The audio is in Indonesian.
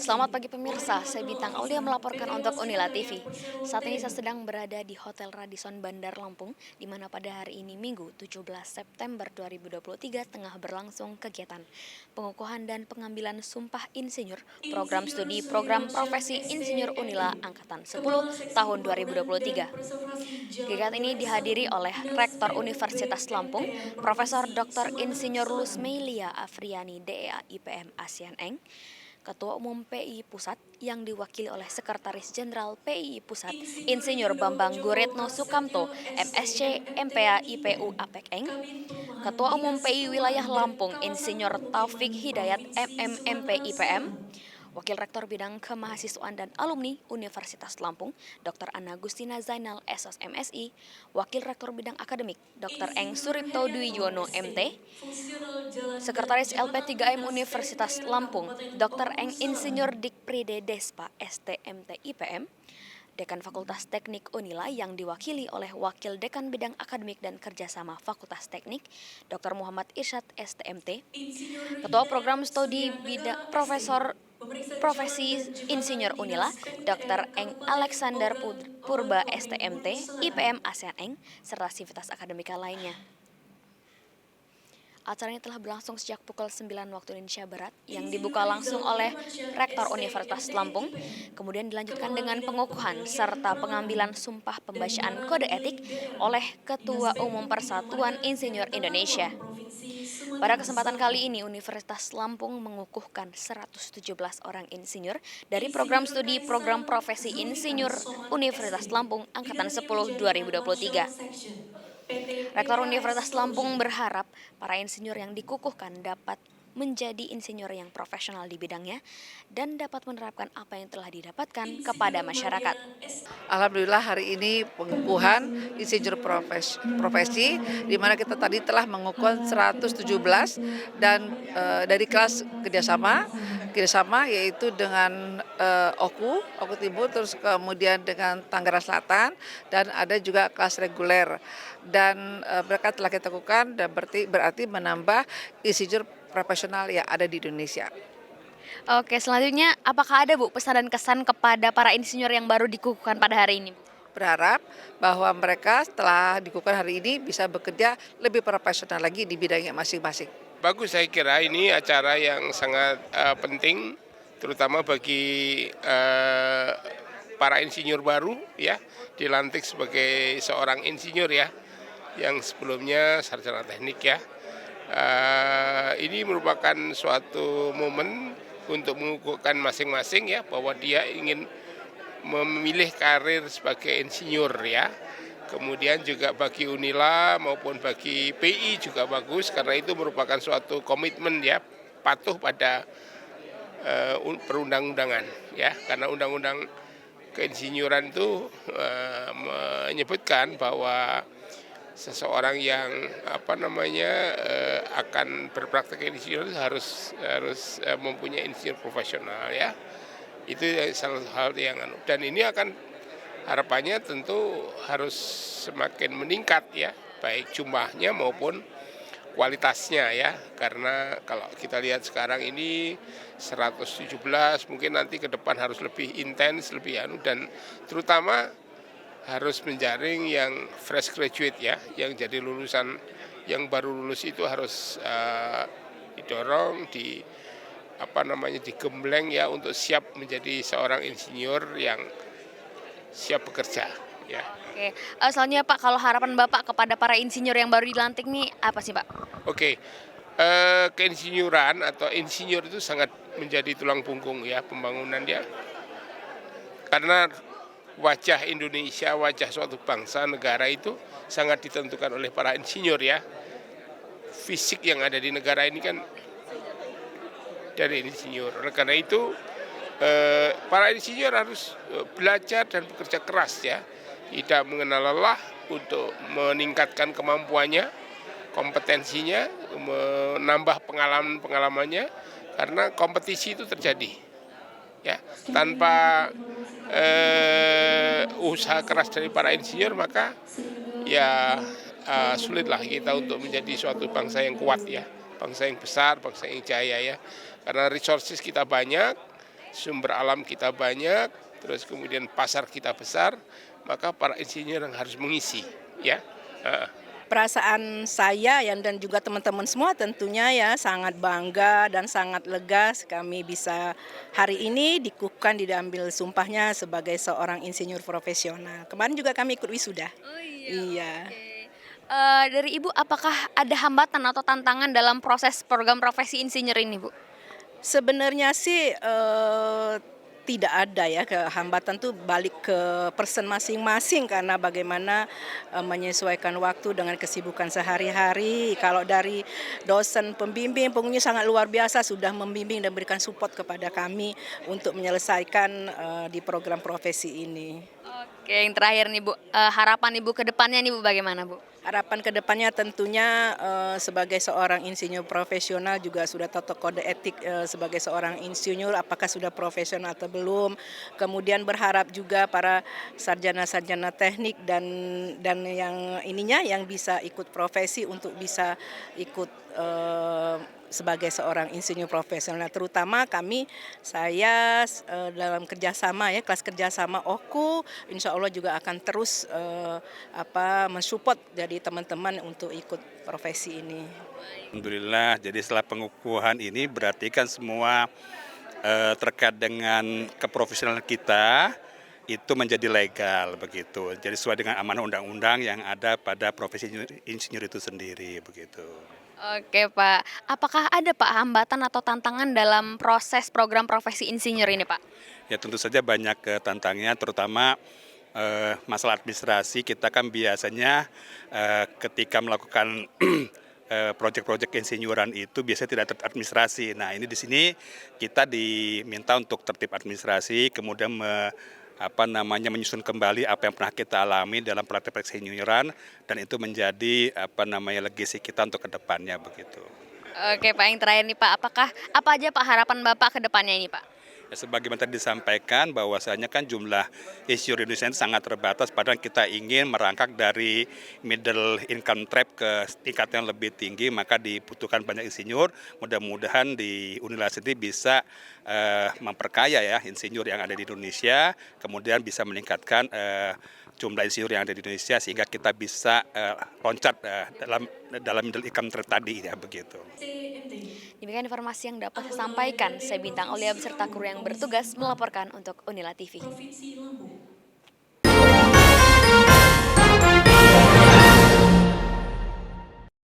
Selamat pagi pemirsa, saya Bintang Aulia melaporkan untuk Unila TV. Saat ini saya sedang berada di Hotel Radisson Bandar Lampung, di mana pada hari ini Minggu 17 September 2023 tengah berlangsung kegiatan pengukuhan dan pengambilan sumpah insinyur program studi program profesi insinyur Unila Angkatan 10 tahun 2023. Kegiatan ini dihadiri oleh Rektor Universitas Lampung, Profesor Dr. Insinyur Lusmeilia Afriani DEA IPM ASEAN Eng, Ketua Umum PI Pusat yang diwakili oleh Sekretaris Jenderal PI Pusat Insinyur Bambang Guritno Sukamto MSc MPA IPU APEK Eng, Ketua Umum PI Wilayah Lampung Insinyur Taufik Hidayat MMMP IPM, Wakil Rektor Bidang Kemahasiswaan dan Alumni Universitas Lampung, Dr. Anna Gustina Zainal SOS MSI, Wakil Rektor Bidang Akademik, Dr. Eng Suripto Dwi Yuwono MT, Sekretaris LP3M Universitas Lampung, Dr. Eng Insinyur Dikpride Despa STMT IPM, Dekan Fakultas Teknik Unila yang diwakili oleh Wakil Dekan Bidang Akademik dan Kerjasama Fakultas Teknik, Dr. Muhammad Irsyad STMT, Ketua Program Studi Bidang Profesi Insinyur Unila, Dr. Eng Alexander Purba STMT, IPM ASEAN Eng, serta sivitas akademika lainnya. Acara ini telah berlangsung sejak pukul 9 waktu Indonesia Barat yang dibuka langsung oleh Rektor Universitas Lampung, kemudian dilanjutkan dengan pengukuhan serta pengambilan sumpah pembacaan kode etik oleh Ketua Umum Persatuan Insinyur Indonesia. Pada kesempatan kali ini, Universitas Lampung mengukuhkan 117 orang insinyur dari program studi program profesi insinyur Universitas Lampung Angkatan 10 2023. Rektor Universitas Lampung berharap para insinyur yang dikukuhkan dapat menjadi insinyur yang profesional di bidangnya dan dapat menerapkan apa yang telah didapatkan kepada masyarakat. Alhamdulillah hari ini pengukuhan insinyur profesi di mana kita tadi telah mengukuhkan 117 dan dari kelas kerjasama yaitu dengan Oku Timur, terus kemudian dengan Tangerang Selatan, dan ada juga kelas reguler, dan mereka telah kita lakukan dan berarti menambah insinyur profesional yang ada di Indonesia. Oke, selanjutnya apakah ada Bu pesan dan kesan kepada para insinyur yang baru dikukuhkan pada hari ini? Berharap bahwa mereka setelah dikukuhkan hari ini bisa bekerja lebih profesional lagi di bidangnya masing-masing. Bagus, saya kira ini acara yang sangat penting, terutama bagi para insinyur baru ya, dilantik sebagai seorang insinyur ya, yang sebelumnya sarjana teknik ya. Ini merupakan suatu momen untuk mengukuhkan masing-masing ya, bahwa dia ingin memilih karir sebagai insinyur ya. Kemudian juga bagi Unila maupun bagi PI juga bagus, karena itu merupakan suatu komitmen ya, patuh pada perundang-undangan ya, karena undang-undang keinsinyuran itu menyebutkan bahwa seseorang yang akan berpraktek insinyur harus mempunyai insinyur profesional ya. Itu salah satu hal yang dan ini akan harapannya tentu harus semakin meningkat ya, baik jumlahnya maupun kualitasnya ya, karena kalau kita lihat sekarang ini 117, mungkin nanti ke depan harus lebih intens, lebih dan terutama harus menjaring yang fresh graduate ya, yang jadi lulusan yang baru lulus itu harus didorong, digembleng ya, untuk siap menjadi seorang insinyur yang siap bekerja ya. Oke, selanjutnya Pak, kalau harapan Bapak kepada para insinyur yang baru dilantik nih apa sih Pak? Oke, keinsinyuran atau insinyur itu sangat menjadi tulang punggung ya pembangunan dia, karena wajah Indonesia, wajah suatu bangsa negara itu sangat ditentukan oleh para insinyur ya. Fisik yang ada di negara ini kan dari insinyur. Oleh karena itu para insinyur harus belajar dan bekerja keras ya, tidak mengenal lelah untuk meningkatkan kemampuannya, kompetensinya, menambah pengalamannya, karena kompetisi itu terjadi ya. Tanpa usaha keras dari para insinyur maka ya sulitlah kita untuk menjadi suatu bangsa yang kuat ya, bangsa yang besar, bangsa yang jaya ya, karena resources kita banyak, sumber alam kita banyak, terus kemudian pasar kita besar, maka para insinyur yang harus mengisi, ya. Perasaan saya dan juga teman-teman semua tentunya ya sangat bangga dan sangat lega kami bisa hari ini dikukuhkan diambil sumpahnya sebagai seorang insinyur profesional. Kemarin juga kami ikut wisuda. Oh Iya. oke. Dari Ibu, apakah ada hambatan atau tantangan dalam proses program profesi insinyur ini, Bu? Sebenarnya sih tidak ada ya hambatan tuh balik ke person masing-masing karena bagaimana menyesuaikan waktu dengan kesibukan sehari-hari. Kalau dari dosen pembimbing, pengunjung sangat luar biasa sudah membimbing dan berikan support kepada kami untuk menyelesaikan di program profesi ini. Oke, yang terakhir nih Bu, harapan Ibu ke depannya nih Bu bagaimana Bu? Harapan kedepannya tentunya sebagai seorang insinyur profesional juga sudah tahu kode etik sebagai seorang insinyur apakah sudah profesional atau belum. Kemudian berharap juga para sarjana-sarjana teknik dan yang ininya yang bisa ikut profesi untuk bisa ikut sebagai seorang insinyur profesional, terutama saya dalam kerjasama ya kelas kerjasama OKU, insya Allah juga akan terus mensupport jadi teman-teman untuk ikut profesi ini. Alhamdulillah, jadi setelah pengukuhan ini berarti kan semua terkait dengan keprofesionalan kita itu menjadi legal begitu. Jadi sesuai dengan amanah undang-undang yang ada pada profesi insinyur itu sendiri begitu. Oke Pak, apakah ada Pak hambatan atau tantangan dalam proses program profesi insinyur ini Pak? Ya tentu saja banyak tantangannya, terutama masalah administrasi. Kita kan biasanya ketika melakukan proyek-proyek insinyuran itu biasanya tidak tertib administrasi. Nah ini di sini kita diminta untuk tertib administrasi, kemudian menyusun kembali apa yang pernah kita alami dalam praktek insinyuran dan itu menjadi legacy kita untuk kedepannya begitu. Oke Pak, yang terakhir nih Pak, apa aja Pak harapan Bapak ke depannya ini Pak? Ya, sebagaimana tadi disampaikan bahwasanya kan jumlah insinyur Indonesia sangat terbatas, padahal kita ingin merangkak dari middle income trap ke tingkat yang lebih tinggi, maka dibutuhkan banyak insinyur. Mudah-mudahan di University bisa memperkaya ya insinyur yang ada di Indonesia, kemudian bisa meningkatkan jumlah insinyur yang ada di Indonesia sehingga kita bisa loncat dalam middle income trap tadi ya begitu. Demikian informasi yang dapat saya sampaikan. Saya Bintang Aulia beserta kru yang bertugas melaporkan untuk Unila TV.